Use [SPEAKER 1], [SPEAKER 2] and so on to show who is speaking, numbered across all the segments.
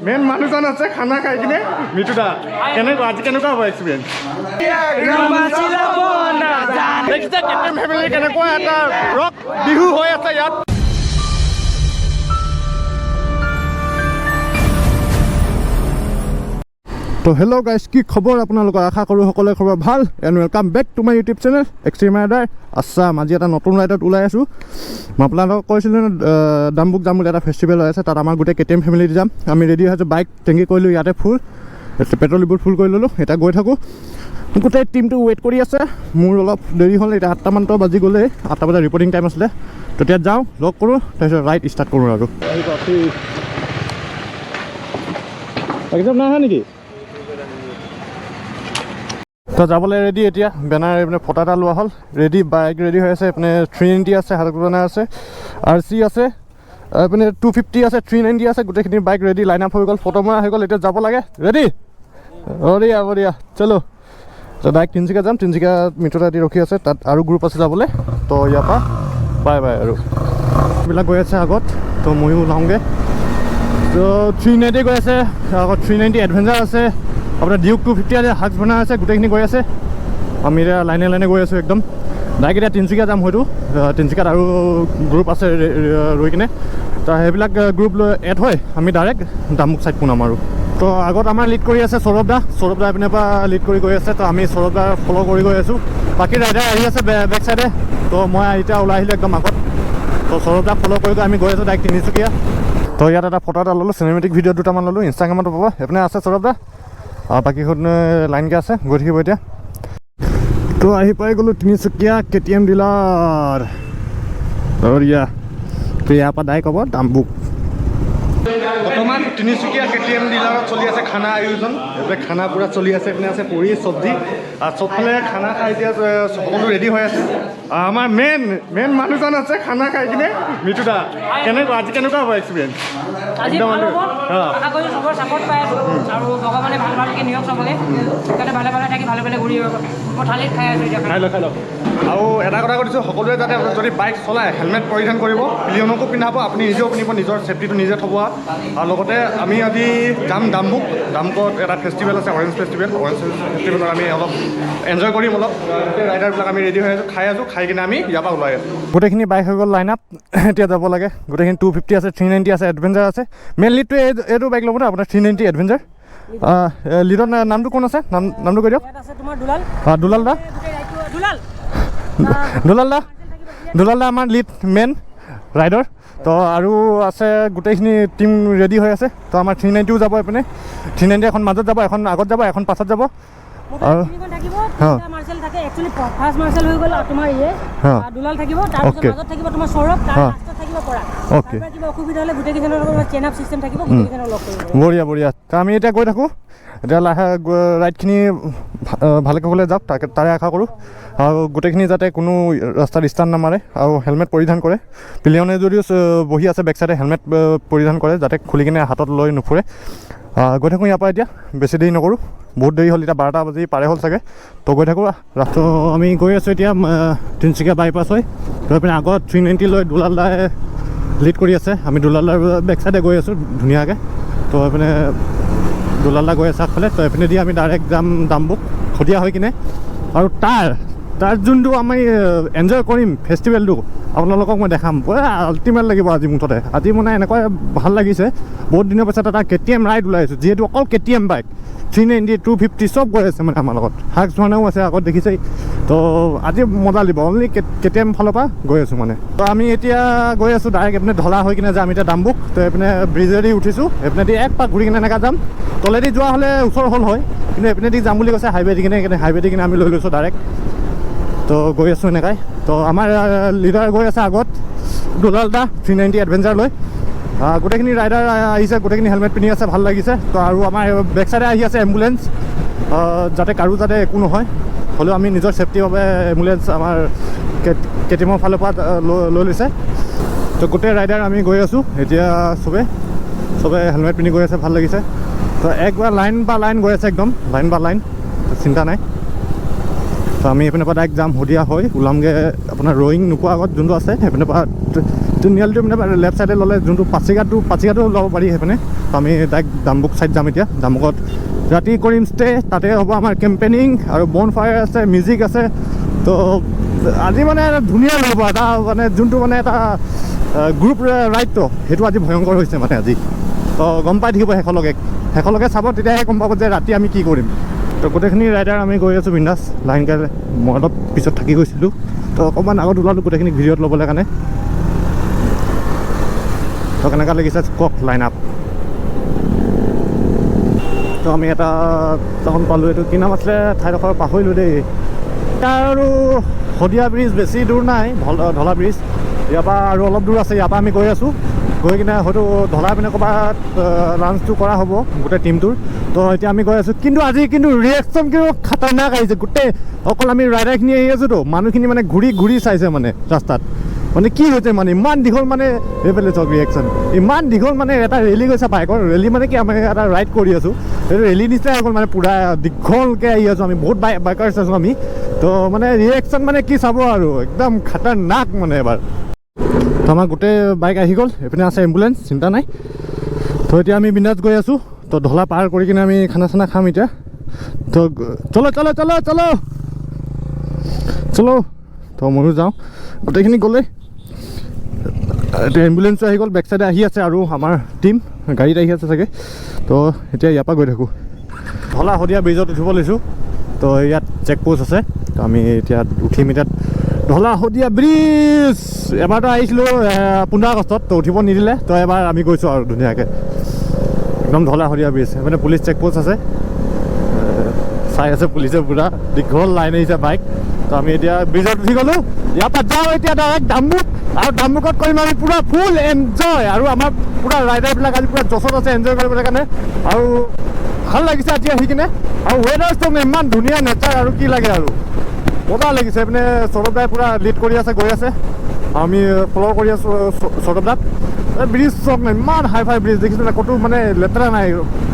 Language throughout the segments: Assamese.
[SPEAKER 1] মেন মানুহজন আছে খানা খাই কিনে মিঠুদা কেনেকুৱা আজি কেনেকুৱা হ'ব এক্সপিৰিয়েঞ্চ ফেমিলি কেনেকুৱা এটা ৰক বিহু হৈ আছে ইয়াত তো হেল্ল' গাইজ কি খবৰ আপোনালোকৰ আশা কৰোঁ সকলোৰে খবৰ ভাল and welcome back to my YouTube channel Xtreme আজি এটা নতুন ৰাইডত ওলাই আছোঁ মই আপোনালোকক কৈছিলোঁ ডাম্বুক যাম বুলি এটা ফেষ্টিভেল হৈ আছে তাত আমাৰ গোটেই KTM ফেমিলি যাম আমি ৰেডি হৈ আছোঁ বাইক টেংকি কৰিলোঁ ইয়াতে ফুল পেট্ৰলবোৰ ফুল কৰি ল'লোঁ এতিয়া গৈ থাকোঁ গোটেই টিমটো ৱেইট কৰি আছে মোৰ অলপ দেৰি হ'ল এতিয়া 8টামানটো বাজি গ'লে 8টা বজাত ৰিপৰ্টিং টাইম আছিলে তেতিয়া যাওঁ লগ কৰোঁ তাৰপিছত ৰাইড ষ্টাৰ্ট কৰোঁ আৰু একদম নাহা নেকি তো যাবলৈ ৰেডি এতিয়া বেনাৰ এইপিনে ফটো এটা লোৱা হ'ল ৰেডি বাইক ৰেডি হৈ আছে এইপিনে 390 আছে হালকুনা আছে RC আছে এইপিনে 250 আছে 390 আছে গোটেইখিনি বাইক ৰেডি লাইন আপ হৈ গ'ল ফটো মৰা হৈ গ'ল এতিয়া যাব লাগে ৰেডি বঢ়িয়া বঢ়িয়া চলো তো ডাইৰেক্ট তিনিচুকীয়া যাম তিনিচুকীয়া মিটৰ ৰাতি ৰখি আছে তাত আৰু গ্ৰুপ আছে যাবলৈ তো ইয়াৰ পৰা বাই বাই আৰু এইবিলাক গৈ আছে আগত তো ময়ো ওলাওঁগৈ তো 390 গৈ আছে আগত 390 এডভেঞ্চাৰ আছে আপোনাৰ ডিউক 250 আছে হাক্স বনাই আছে গোটেইখিনি গৈ আছে আমি এতিয়া লাইনে লাইনে গৈ আছোঁ একদম ডাইৰেক্ট এতিয়া তিনিচুকীয়া যাম হয়তো তিনিচুকীয়াত আৰু গ্ৰুপ আছে ৰৈ কিনে তো সেইবিলাক গ্ৰুপ লৈ এড হয় আমি ডাইৰেক্ট ডাম্বুক ছাইড পোনাম আৰু তো আগত আমাৰ লিড কৰি আছে সৌৰভ দা এইপিনৰ পৰা লিড কৰি গৈ আছে তো আমি সৌৰভ দা ফ'ল' কৰি গৈ আছোঁ বাকী ৰাইডাৰ আহি আছে বেক চাইডে তো মই এতিয়া ওলাই আহিলোঁ একদম আগত তো সৌৰভ দা ফ'ল' কৰি আমি গৈ আছোঁ ডাইৰেক্ট তিনিচুকীয়া তো ইয়াত এটা ফটো এটা ল'লোঁ চিনেমেটিক ভিডিঅ' দুটামান ল'লোঁ ইনষ্টাগ্ৰামত পাব সেইপিনে আছে সৌৰভ দা বাকীখন লাইনকৈ আছে গৈ থাকিব এতিয়া তো আহি পাই গ'লোঁ তিনিচুকীয়া KTM ডিলাৰ বঢ়িয়া তো ইয়াৰ পৰা ডাইৰেক্ট হ'ব ডাম্বুক বৰ্তমান তিনিচুকীয়া KTM ডিলাৰত চলি আছে খানা আয়োজন এইফালে খানা পূৰা চলি আছে এইপিনে আছে পুৰি চব্জি আৰু চবফালে খানা খাই এতিয়া সকলো ৰেডি হৈ আছে আমাৰ মেইন মানুহজন আছে খানা খাই কিনে মিঠুদা কেনেকুৱা আজি কেনেকুৱা হ'ব এক্সপিৰিয়েঞ্চ আৰু এটা কথা কৈছোঁ সকলোৱে যাতে যদি বাইক চলায় হেলমেট পৰিধান কৰিব পিলিয়নকো পিন্ধাব আপুনি নিজেও পিন্ধিব নিজৰ ছেফটিটো নিজে থ'ব আৰু লগতে আমি আজি যাম ডাম্বুকত এটা ফেষ্টিভেল আছে অৰেঞ্জ ফেষ্টিভেলত আমি অলপ এনজয় কৰিম অলপ গোটেই ৰাইডাৰবিলাক আমি ৰেডি হৈ আছোঁ খাই কিনে আমি ইয়াৰ পৰা ওলাই আছোঁ গোটেইখিনি বাইক হৈ গ'ল লাইন আপ এতিয়া যাব লাগে গোটেইখিনি 250 আছে 390 আছে এডভেঞ্চাৰ আছে মেইন লিডটো এইটো বাইক ল'ব ন আপোনাৰ 390 এডভেঞ্চাৰ লিডৰ নামটো কোন আছে নামটো কৈ দিয়ক দুলাল দা আমাৰ লিড মেইন ৰাইডাৰ তো আৰু আছে গোটেইখিনি টিম ৰেডি হৈ আছে তো আমাৰ 390ও যাব এইপিনে 390 এখন মাজত যাব এখন আগত যাব এখন পাছত যাব আৰু মাৰ্চেল থাকে একচুয়ালি ফাৰ্স্ট মাৰ্চেল হৈ গ'ল তোমাৰ দুলাল থাকিব তাৰ মাজত থাকিব তোমাৰ সৌৰভ তাৰ লাষ্টত থাকিব পৰা ওকে কিবা অসুবিধা হ'লে গোটেই কিজনৰ লগত চেইন আপ সিস্টেম থাকিব গোটেই কিজনৰ লক কৰিব বঢ়িয়া তো আমি এতিয়া গৈ থাকোঁ এতিয়া লাহে ৰাইডখিনি ভালকৈ হ'লে যাওক তাৰে আশা কৰোঁ আৰু গোটেইখিনি যাতে কোনো ৰাস্তাত ষ্টাণ্ট নামাৰে আৰু হেলমেট পৰিধান কৰে পিলিয়নে যদিও বহি আছে বেক চাইডে হেলমেট পৰিধান কৰে যাতে খুলি কিনে হাতত লৈ নুফুৰে গৈ থাকোঁ ইয়াৰ পৰা এতিয়া বেছি দেৰি নকৰোঁ বহুত দেৰি হ'ল এতিয়া 12টা বাজি পাৰে হ'ল চাগে তো গৈ থাকোঁ ৰাস্তা আমি গৈ আছোঁ এতিয়া তিনিচুকীয়া বাইপাছ হৈ গৈ পিনে আগত 390 লৈ দুলাল দাই লিড কৰি আছে আমি দুলাল দাৰ বেক চাইডে গৈ আছোঁ ধুনীয়াকৈ তো এইপিনে দুলাল দা গৈ আছে আগফালে তো এইপিনে দি আমি ডাইৰেক্ট যাম ডাম্বুক সদিয়া হৈ কিনে আৰু তাৰ যোনটো আমি এনজয় কৰিম ফেষ্টিভেলটো আপোনালোকক মই দেখাম পুৰা আল্টিমেট লাগিব আজি মুঠতে আজি মানে এনেকুৱা ভাল লাগিছে বহুত দিনৰ পাছত এটা KTM ৰাইড ওলাইছোঁ যিহেতু অকল KTM বাইক 390 250 চব গৈ আছে মানে আমাৰ লগত হাক্স মানেও আছে আগত দেখিছেই তো আজি মজা লাগিব অনলি KTM ফালৰ পৰা গৈ আছোঁ মানে তো আমি এতিয়া গৈ আছোঁ ডাইৰেক্ট এইপিনে ঢলা হৈ কিনে যাম এতিয়া ডাম্বুক তো এইপিনে ব্ৰিজেদি উঠিছোঁ এইপিনেদি এক পাক ঘূৰি কিনে এনেকৈ যাম তলেদি যোৱা হ'লে ওচৰ হ'ল হয় কিন্তু এইপিনেদি যাম বুলি কৈছে হাইৱে দি কিনে আমি লৈ লৈছোঁ ডাইৰেক্ট তো গৈ আছোঁ এনেকৈ তো আমাৰ লিডাৰ গৈ আছে আগত দুলাল দা 390 এডভেঞ্চাৰ লৈ গোটেইখিনি ৰাইডাৰ আহিছে গোটেইখিনি হেলমেট পিন্ধি আছে ভাল লাগিছে তো আৰু আমাৰ বেক চাইডে আহি আছে এম্বুলেঞ্চ যাতে কাৰো যাতে একো নহয় হ'লেও আমি নিজৰ ছেফটিৰ বাবে এম্বুলেঞ্চ আমাৰ KTMৰ ফালৰ পৰা লৈ লৈছে তো গোটেই ৰাইডাৰ আমি গৈ আছোঁ এতিয়া চবে হেলমেট পিন্ধি গৈ আছে ভাল লাগিছে তো একবাৰ লাইন গৈ আছে একদম লাইন চিন্তা নাই তো আমি এইপিনৰ পৰা ডাইৰেক্ট যাম সদিয়া হৈ ওলামগৈ আপোনাৰ ৰয়িং নোপোৱা আগত যোনটো আছে সেইপিনৰ পৰা তিনিআলিটো মানে লেফ্ট ছাইডে ল'লে যোনটো পাচিঘাটো ল'ব পাৰি সেইপিনে। তো আমি ডাইৰেক্ট ডাম্বুক ছাইড যাম এতিয়া। ডাম্বুকত ৰাতি কৰিম ষ্টে, তাতে হ'ব আমাৰ কেম্পেইনিং আৰু বন ফায়াৰ আছে, মিউজিক আছে। তো আজি মানে ধুনীয়া হ'ব এটা মানে যোনটো মানে এটা গ্ৰুপ ৰাইডটো সেইটো আজি ভয়ংকৰ হৈছে মানে আজি। তো গম পাই থাকিব শেষলৈকে চাব, তেতিয়াহে গম পাব যে ৰাতি আমি কি কৰিম। তো গোটেইখিনি ৰাইডাৰ আমি গৈ আছোঁ বিন্দাছ লাইনকৈ। মই অলপ পিছত থাকি গৈছিলোঁ, তো অকণমান আগত ওলালোঁ গোটেইখিনি ভিডিঅ'ত ল'বলৈ কাৰণে। তো কেনেকুৱা লাগিছে কওক লাইন আপ। তো আমি এটা টাউন পালোঁ, এইটো কি নাম আছিলে ঠাইডোখৰ পাহৰিলোঁ দেই। আৰু শদিয়া ব্ৰিজ বেছি দূৰ নাই, ঢলা ব্ৰিজ ইয়াৰ পৰা আৰু অলপ দূৰ আছে। ইয়াৰ পৰা আমি গৈ আছোঁ, গৈ কিনে হয়তো ঢলা পিনে ক'ৰবাত লাঞ্চটো কৰা হ'ব গোটেই টিমটোৰ। তো এতিয়া আমি গৈ আছোঁ, কিন্তু আজি কিন্তু ৰিয়েকশ্যন কিন্তু খাতাৰনাক আহিছে গোটেই। অকল আমি ৰাইডাৰখিনি আহি আছোঁতো, মানুহখিনি মানে ঘূৰি চাইছে মানে ৰাস্তাত। মানে কি হৈছে মানে ইমান দীঘল মানে এইফালে চাওক ৰিয়েকশ্যন ইমান দীঘল মানে এটা ৰেলী গৈছে বাইকৰ ৰেলী মানে কি আমি এটা ৰাইড কৰি আছোঁ, সেইটো ৰেলী নিচিনাই অকল মানে পূৰা দীঘলকৈ আহি আছোঁ আমি, বহুত বাইকাৰ্ছ আছোঁ আমি। তো মানে ৰিয়েকশ্যন মানে কি চাব আৰু একদম খাতাৰনাক মানে এবাৰ। তো আমাৰ গোটেই বাইক আহি গ'ল, এইপিনে আছে এম্বুলেঞ্চ, চিন্তা নাই। তো এতিয়া আমি বিন্দাছ গৈ আছোঁ। তো ঢলা পাৰ কৰি কিনে আমি খানা চানা খাম এতিয়া। তো চলো। তো ময়ো যাওঁ, গোটেইখিনি গ'লে। এতিয়া এম্বুলেঞ্চো আহি গ'ল, বেক চাইডে আহি আছে আৰু আমাৰ টিম গাড়ীত আহি আছে চাগে। তো এতিয়া ইয়াৰ পৰা গৈ থাকোঁ। ঢলা শদিয়া ব্ৰিজত উঠিব লৈছোঁ। তো ইয়াত চেক পোষ্ট আছে, তো আমি এতিয়া উঠিম এতিয়া ঢলা শদিয়া ব্ৰিজ। এবাৰতো আহিছিলোঁ 15 আগষ্টত, তো উঠিব নিদিলে। তো এবাৰ আমি গৈছোঁ আৰু ধুনীয়াকৈ একদম ঢলা শদিয়া ব্ৰিজ। মানে পুলিচ চেক পোষ্ট আছে, চাই আছে পুলিচে পূৰা দীঘল লাইন আহিছে বাইক। তো আমি এতিয়া ব্ৰিজত উঠি গ'লোঁ, ইয়াৰ পৰা যাওঁ এতিয়া ডাইৰেক্ট ডাম্বুক। আৰু ডাম্বুকত কৰিম আমি পূৰা ফুল এনজয়, আৰু আমাৰ পূৰা ৰাইডাৰবিলাক আজি পূৰা জছত আছে এনজয় কৰিবলৈ কাৰণে। আৰু ভাল লাগিছে আজি আহি কিনে, আৰু ৱেডাৰটো ইমান ধুনীয়া নেচাৰ, আৰু কি লাগে আৰু মজা লাগিছে। এইপিনে সৌৰভ দাই পূৰা লিড কৰি আছে, গৈ আছে, আমি ফ'ল' কৰি আছোঁ সৌৰভ দাক। ব্ৰিজ চব নাই, ইমান হাই ফাই ব্ৰিজ দেখিছোঁ নাই, ক'তো মানে লেতেৰা নাই,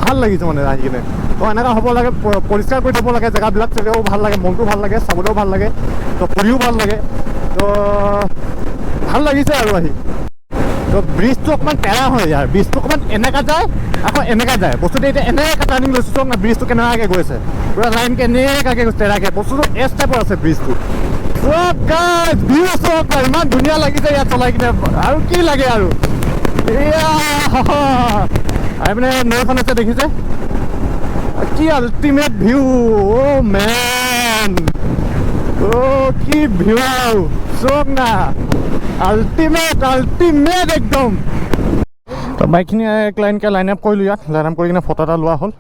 [SPEAKER 1] ভাল লাগিছে মানে আহি কিনে। তো এনেকুৱা হ'ব লাগে, পৰিষ্কাৰ কৰি থ'ব লাগে জেগাবিলাক, তেতিয়াও ভাল লাগে, মনটো ভাল লাগে, চাবলৈও ভাল লাগে, তো ফুৰিও ভাল লাগে। তো ভাল লাগিছে আৰু আহি। তো ব্ৰিজটো অকণমান টেৰা হয় ইয়াৰ, ব্ৰিজটো অকণমান এনেকা যায় আকৌ এনেকা যায় বস্তুটো। এতিয়া এনেকৈ টাৰ্ণিং লৈছোঁ চব না, ব্ৰিজটো কেনেকুৱাকৈ গৈছে পূৰা লাইনকৈ এনেকুৱাকৈ গৈছে টেৰাকৈ, বস্তুটো এছ টাইপৰ আছে ব্ৰিজটো। চব গাইজ ভিউ চব ইমান ধুনীয়া লাগিছে ইয়াত চলাই কিনে, আৰু কি লাগে আৰু। এয়া এইপিনে নৈখন আছে দেখিছে, কি আল্টিমেট ভিউ। অ' মেন, অ' কি ভিউ চব না, আল্টিমেট একদম। তো বাইকখিনি লাইন আপ কৰিলোঁ, ইয়াত লাইন আপ কৰি কিনে ফটো এটা লোৱা হ'ল।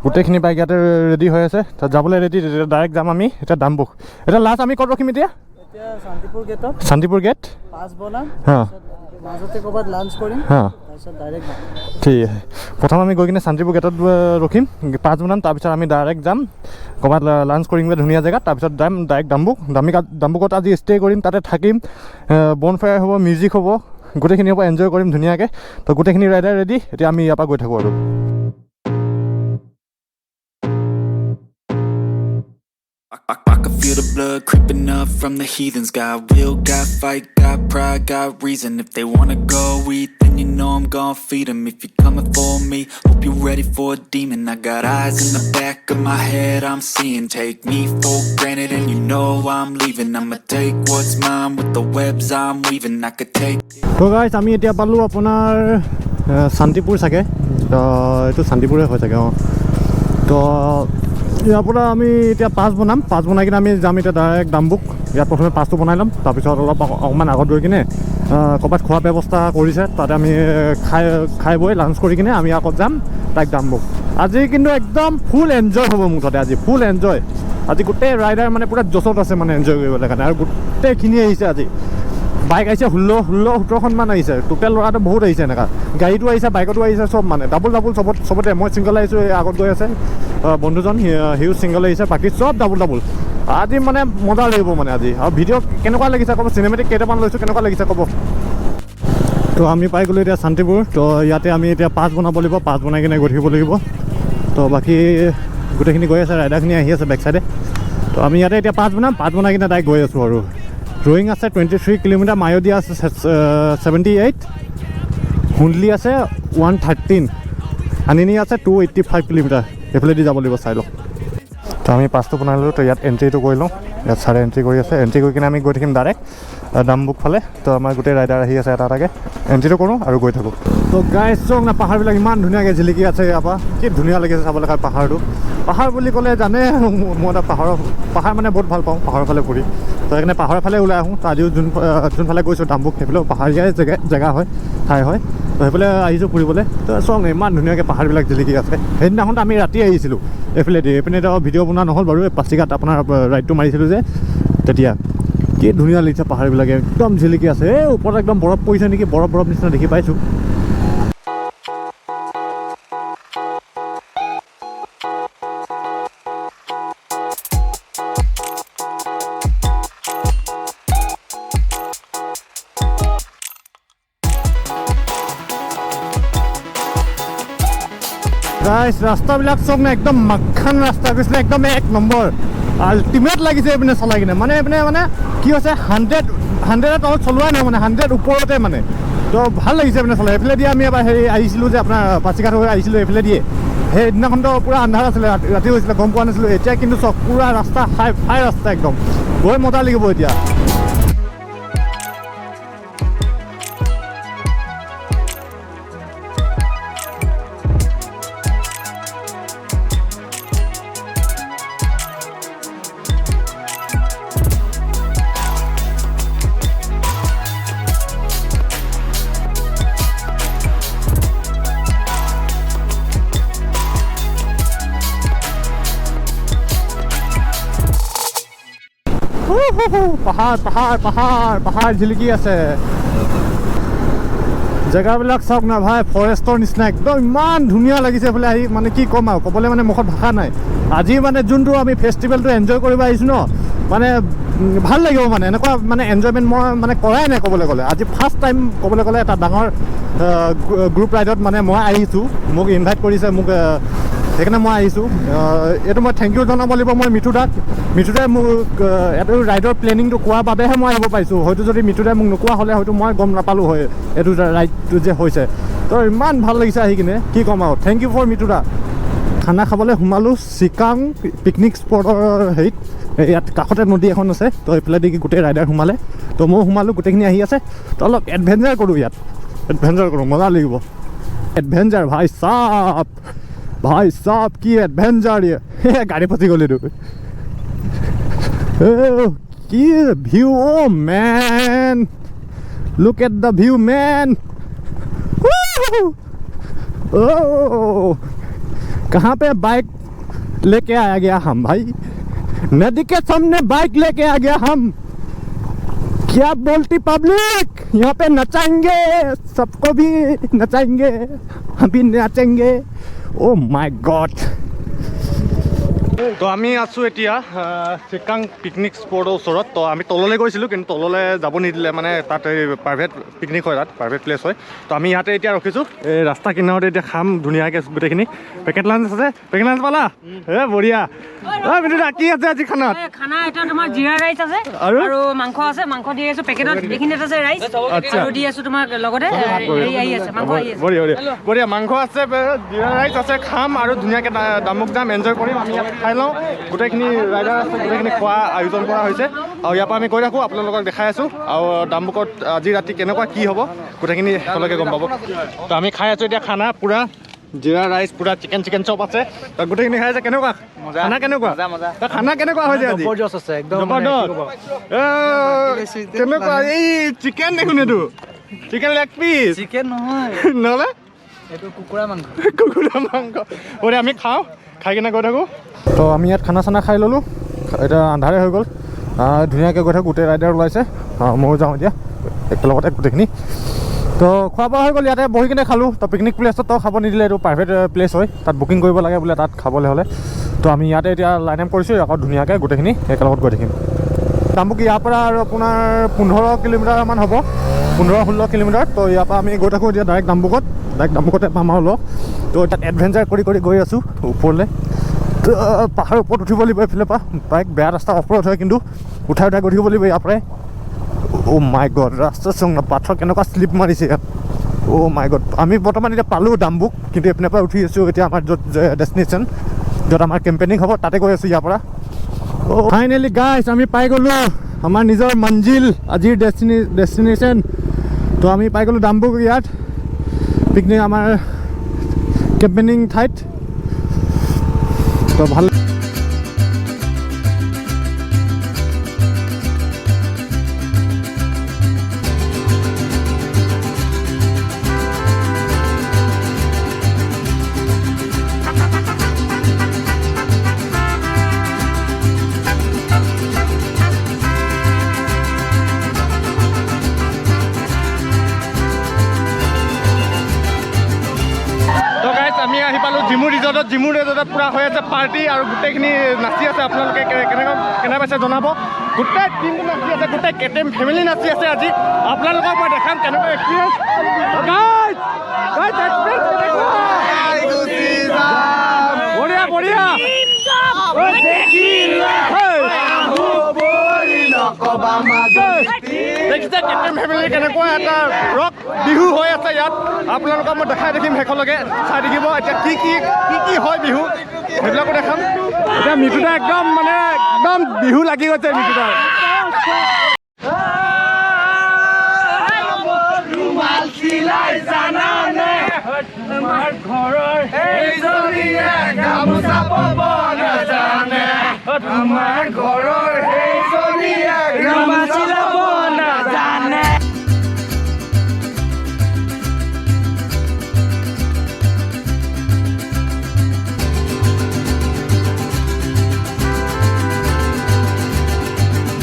[SPEAKER 1] গোটেইখিনি বাইক ইয়াতে ৰেডি হৈ আছে, তাত যাবলৈ ৰেডি। ডাইৰেক্ট যাম আমি এতিয়া ডাম্বুক। এতিয়া লাষ্ট আমি ক'ত ৰখিম এতিয়া? শান্তিপুৰ গেট হাঁ, ঠিক আছে। প্ৰথম আমি গৈ কিনে শান্তিপুৰ গেটত ৰখিম 5 মিনিট, তাৰপিছত আমি ডাইৰেক্ট যাম ক'ৰবাত লাঞ্চ কৰিমগৈ ধুনীয়া জেগাত, তাৰপিছত যাম ডাইৰেক্ট ডাম্বুকত আজি ষ্টে কৰিম, তাতে থাকিম, বন ফায়াৰ হ'ব, মিউজিক হ'ব, গোটেইখিনিৰ পৰা এনজয় কৰিম ধুনীয়াকৈ। তো গোটেইখিনি ৰাইডাৰ ৰেডি, এতিয়া আমি ইয়াৰ পৰা গৈ থাকোঁ আৰু।
[SPEAKER 2] I can feel the blood creeping up from the heathens. Got will, got fight, got pride, got reason. If they wanna go eat, then you know I'm gon' feed them. If you're coming for me, hope you're ready for a demon. I got eyes in the back of my head, I'm seeing. Take me for granted and you know I'm leaving. I'ma take what's mine with the webs I'm weaving. I could take.
[SPEAKER 1] So guys, আমি এতিয়া পালোঁ আপোনাৰ শান্তিপুৰ চাগে, তো এইটো শান্তিপুৰে হয় চাগে। তো ইয়াৰ পৰা আমি এতিয়া পাছ বনাই কিনে আমি যাম এতিয়া ডাইৰেক্ট ডাম্বুক। ইয়াত প্ৰথমে পাছটো বনাই ল'ম, তাৰপিছত অকণমান আগত গৈ কিনে ক'ৰবাত খোৱা ব্যৱস্থা কৰিছে, তাতে আমি খাই বৈ লাঞ্চ কৰি কিনে আমি আগত যাম ডাইৰেক্ট ডাম্বুক। আজি কিন্তু একদম ফুল এনজয় হ'ব মুঠতে, আজি ফুল এনজয়। আজি গোটেই ৰাইডাৰ মানে পূৰা জছত আছে মানে এনজয় কৰিবলৈ কাৰণে, আৰু গোটেইখিনি আহিছে আজি। বাইক আহিছে 16-17খনমান আহিছে, টোটেল ল'ৰাটো বহুত আহিছে। এনেকুৱা গাড়ীটো আহিছে, বাইকতো আহিছে, চব মানে ডাবুল চবতে। মই ছিংগল আহিছোঁ, আগত গৈ আছে বন্ধুজন, সিও ছিংগল আহিছে, বাকী চব ডাবুল। আজি মানে মজা লাগিব মানে আজি। আৰু ভিডিঅ' কেনেকুৱা লাগিছে ক'ব, চিনেমেটিক কেইটামান লৈছোঁ, কেনেকুৱা লাগিছে ক'ব। তো আমি পাই গ'লোঁ এতিয়া শান্তিপুৰ। তো ইয়াতে আমি এতিয়া পাছ বনাব লাগিব, পাছ বনাই কিনে গৈ থাকিব লাগিব। তো বাকী গোটেইখিনি গৈ আছে, ৰাইডাৰখিনি আহি আছে বেক চাইডে। তো আমি ইয়াতে এতিয়া পাছ বনাই কিনে ডাইৰেক্ট গৈ আছোঁ আৰু। ৰয়িং আছে 23 কিলোমিটাৰ, মায়োদি আছে 78, হুণ্ডলি আছে 113, আনিনি আছে 285 কিলোমিটাৰ। এইফালেদি যাব লাগিব, চাই লওঁ। তো আমি পাছটো বনাই ল'লোঁ। তো ইয়াত এণ্ট্ৰিটো কৰি লওঁ। ইয়াত ছাৰে এণ্ট্ৰি কৰি আছে। এণ্ট্ৰি কৰি কিনে আমি গৈ থাকিম ডাইৰেক্ট ডাম্বুক ফালে। তো আমাৰ গোটেই ৰাইডাৰ আহি আছে এটা এটাকৈ। এণ্ট্ৰিটো কৰোঁ আৰু গৈ থাকোঁ। তো গাইজ চাওক না, পাহাৰবিলাক ইমান ধুনীয়াকৈ জিলিকি আছে ইয়াৰ পৰা। কি ধুনীয়া লাগিছে চাবলৈ খাই পাহাৰটো। পাহাৰ বুলি ক'লে জানে মই এটা পাহাৰ মানে বহুত ভাল পাওঁ পাহাৰৰ ফালে ফুৰি। তো সেইকাৰণে পাহাৰৰ ফালে ওলাই আহোঁ। তো আজিও যোনফালে গৈছোঁ ডাম্বুক, সেইফালেও পাহাৰীয়া জেগা হয়, ঠাই হয়। তো সেইফালে আহিছোঁ ফুৰিবলৈ। তো চাওক না, ইমান ধুনীয়াকৈ পাহাৰবিলাক জিলিকি আছে। সেইদিনাখন আমি ৰাতি আহিছিলোঁ এইফালেদি। এইপিনে এটা ভিডিঅ' বনোৱা নহ'ল বাৰু, পাচিঘাট আপোনাৰ ৰাইডটো মাৰিছিলোঁ যে তেতিয়া। কি ধুনীয়া লাগিছে পাহাৰবিলাকে, একদম জিলিকি আছে। এই ওপৰত একদম বৰফ পৰিছে নেকি, বৰফ নিচিনা দেখি পাইছোঁ। গাইছ ৰাস্তাবিলাক চাওক না, একদম মাখান ৰাস্তা গৈছিলে, একদম 1 নম্বৰ আল্টিমেট লাগিছে এইপিনে চলাই কিনে। মানে এইপিনে মানে কি হৈছে 100ৰ তলত চলোৱাই নাই, মানে 100 ওপৰতে মানে। তো ভাল লাগিছে এইপিনে চলাই। এইফালে দিয়ে আমি এবাৰ হেৰি আহিছিলোঁ যে আপোনাৰ পাচিঘাট হৈ আহিছিলোঁ এইফালে দিয়ে। সেইদিনাখনতো পূৰা আন্ধাৰ আছিলে, ৰাতি হৈছিলে, গম পোৱা নাছিলোঁ। এতিয়া কিন্তু চক পূৰা ৰাস্তা হাই ৰাস্তা একদম, গৈ মজা লাগিব এতিয়া। পাহাৰ জিলিকি আছে। জেগাবিলাক চাওক না ভাই, ফৰেষ্টৰ নিচিনা একদম ইমান ধুনীয়া লাগিছে এইফালে আহি। মানে কি ক'ম আৰু, ক'বলৈ মানে মুখত ভাষা নাই। আজি মানে যোনটো আমি ফেষ্টিভেলটো এনজয় কৰিব আহিছোঁ ন, মানে ভাল লাগিব। মানে এনেকুৱা মানে এনজয়মেণ্ট মই মানে কৰাই নাই ক'বলৈ গ'লে। আজি ফাৰ্ষ্ট টাইম ক'বলৈ গ'লে এটা ডাঙৰ গ্ৰুপ ৰাইডত মানে মই আহিছোঁ। মোক ইনভাইট কৰিছে, মোক সেইকাৰণে মই আহিছোঁ। এইটো মই থেংক ইউ জনাব লাগিব মই মিঠুদাক মোক এইটো ৰাইডৰ প্লেনিংটো কোৱাৰ বাবেহে মই আহিব পাৰিছোঁ। হয়তো যদি মিঠুদাই মোক নোকোৱা হ'লে হয়তো মই গম নাপালোঁ হয় এইটো ৰাইডটো যে হৈছে। তো ইমান ভাল লাগিছে আহি কিনে, কি ক'ম আৰু। থেংক ইউ ফৰ মিঠুদা। খানা খাবলৈ সোমালোঁ চিকাং পিকনিক স্পটৰ হেৰিত। ইয়াত কাষতে নদী এখন আছে। তো এইফালেদি গোটেই ৰাইডাৰ সোমালে, তো ময়ো সোমালোঁ, গোটেইখিনি আহি আছে। তো অলপ এডভেঞ্চাৰ কৰোঁ ইয়াত, মজা লাগিব। এডভেঞ্চাৰ ভাই চাপ কি এডভেঞ্চাৰ দিয়ে। গাড়ী ফচি গ'ল এইটো। কি view, oh' man, look at the view man. कहाँ पे बाइक लेके आया गया हम भाई, नदी के सामने बाइक लेके आ गया हम। क्या बोलती पब्लिक, यहाँ पे नचाएंगे, सबको भी नचाएंगे, हम भी नाचेंगे। Oh my God. তো আমি আছোঁ এতিয়া চিকাং পিকনিক স্পটৰ ওচৰত। তো আমি তললৈ গৈছিলোঁ, কিন্তু তললৈ যাব নিদিলে। মানে তাত এই প্ৰাইভেট পিকনিক হয়, তাত প্ৰাইভেট প্লেচ হয়। তো আমি ইয়াতে এতিয়া ৰখিছোঁ, এই ৰাস্তা কিনাৰতে এতিয়া খাম ধুনীয়াকৈ গোটেইখিনি। পেকেট লাঞ্চ আছে, পেকেট লাঞ্চ পালা? বঢ়িয়া। মিঠুদা কি আছে আজি খানাত?
[SPEAKER 3] খানা এটা তোমাৰ জিৰা ৰাইচ আছে আৰু মাংস আছে। মাংস দি আছোঁ পেকেটত, এইখিনিত আছে ৰাইচ আৰু দি আছোঁ তোমাক লগতে হেৰি আহি আছে, মাংস আহি আছে।
[SPEAKER 1] বঢ়িয়া মাংস আছে, জিৰা ৰাইচ আছে, খাম আৰু ধুনীয়াকৈ ডাম্বুক যাম, এনজয় কৰিম। আমি ইয়াত খাই লওঁ, গোটেইখিনি ৰাইডাৰ আছে, গোটেইখিনি খোৱা আয়োজন কৰা হৈছে। আৰু ইয়াৰ পৰা আমি গৈ থাকোঁ, আপোনালোকক দেখাই আছোঁ। আৰু ডাম্বুকত আজি ৰাতি কেনেকুৱা কি হ'ব গোটেইখিনি একেলগে গম পাব। তো আমি খাই আছোঁ এতিয়া খানা, পূৰা জিৰা ৰাইচ, পূৰা চিকেন চপ আছে। তাত গোটেইখিনি খাই আছে। কেনেকুৱা খানা, কেনেকুৱা খানা কেনেকুৱা হৈছে আজি?
[SPEAKER 4] জবৰদস্ত আছে একদম।
[SPEAKER 1] কেনেকুৱা এই চিকেন দেখোন, এইটো চিকেন লেগ পিচ?
[SPEAKER 4] চিকেন নহয়,
[SPEAKER 1] নহ'লে
[SPEAKER 4] এইটো কুকুৰা মাংস।
[SPEAKER 1] বঢ়িয়া, আমি খাওঁ, খাই কিনে গৈ থাকোঁ। তো আমি ইয়াত খানা চানা খাই ল'লোঁ। এতিয়া আন্ধাৰে হৈ গ'ল, ধুনীয়াকৈ গৈ থাকোঁ। গোটেই ৰাইডাৰ ওলাইছে, ময়ো যাওঁ এতিয়া একেলগতে গোটেইখিনি। তো খোৱা বোৱা হৈ গ'ল, ইয়াতে বহি কিনে খালোঁ। তো পিকনিক প্লেচতো খাব নিদিলে, এইটো প্ৰাইভেট প্লেচ হয়, তাত বুকিং কৰিব লাগে বোলে তাত খাবলৈ হ'লে। তো আমি ইয়াতে এতিয়া লাইন আপ কৰিছোঁ, আকৌ ধুনীয়াকৈ গোটেইখিনি একেলগত গৈ থাকিম। ডাম্বুক ইয়াৰ পৰা আৰু আপোনাৰ 15 কিলোমিটাৰমান হ'ব, 15-16 কিলোমিটাৰ। তো ইয়াৰ পৰা আমি গৈ থাকোঁ এতিয়া ডাইৰেক্ট ডাম্বুকতে পাম আৰু লগ। তো তাত এডভেঞ্চাৰ কৰি গৈ আছোঁ ওপৰলৈ। পাহাৰৰ ওপৰত উঠিব লাগিব এইফালৰ পৰা। বাইক বেয়া ৰাস্তা অফ ৰোড হয়, কিন্তু উঠাই গৈ থাকিব লাগিব ইয়াৰ পৰাই। অ' মাই গড ৰাস্তা চং না পাথৰ কেনেকুৱা শ্লিপ মাৰিছে ইয়াত অ' মাই গড আমি বৰ্তমান এতিয়া পালোঁ ডাম্বুক কিন্তু এইপিনৰ পৰা উঠি আছোঁ এতিয়া আমাৰ য'ত ডেষ্টিনেশ্যন য'ত আমাৰ কেম্পেইনিং হ'ব তাতে গৈ আছোঁ ইয়াৰ পৰা অ' ফাইনেলি গাইছ আমি পাই গ'লোঁ আমাৰ নিজৰ মঞ্জিল আজিৰ ডেষ্টিনেশ্যন তো আমি পাই গ'লোঁ ডাম্বুক ইয়াত পিকনিক আমাৰ কেম্পেইনিং ঠাইত তো ভাল আমি আহি পালোঁ জিমু ৰিজৰ্টত পূৰা হৈ আছে পাৰ্টি আৰু গোটেইখিনি নাচি আছে আপোনালোকে কেনে পাইছে জনাব গোটেই টিমটো নাচি আছে গোটেই KTM ফেমিলি নাচি আছে আজি আপোনালোকক মই দেখাম কেনেকুৱা এক্সপিৰিয়েঞ্চ বঢ়িয়া বঢ়িয়া দেখিছে KTM ফেমিলি কেনেকুৱা এটা ৰক বিহু হৈ আছে ইয়াত আপোনালোকক মই দেখাই দেখিম শেষলৈকে চাই থাকিব এতিয়া কি হয় বিহু সেইবিলাকো দেখাম এতিয়া মিঠুদা একদম বিহু লাগি গৈছে মিঠুদা
[SPEAKER 4] আমাৰ ঘৰৰ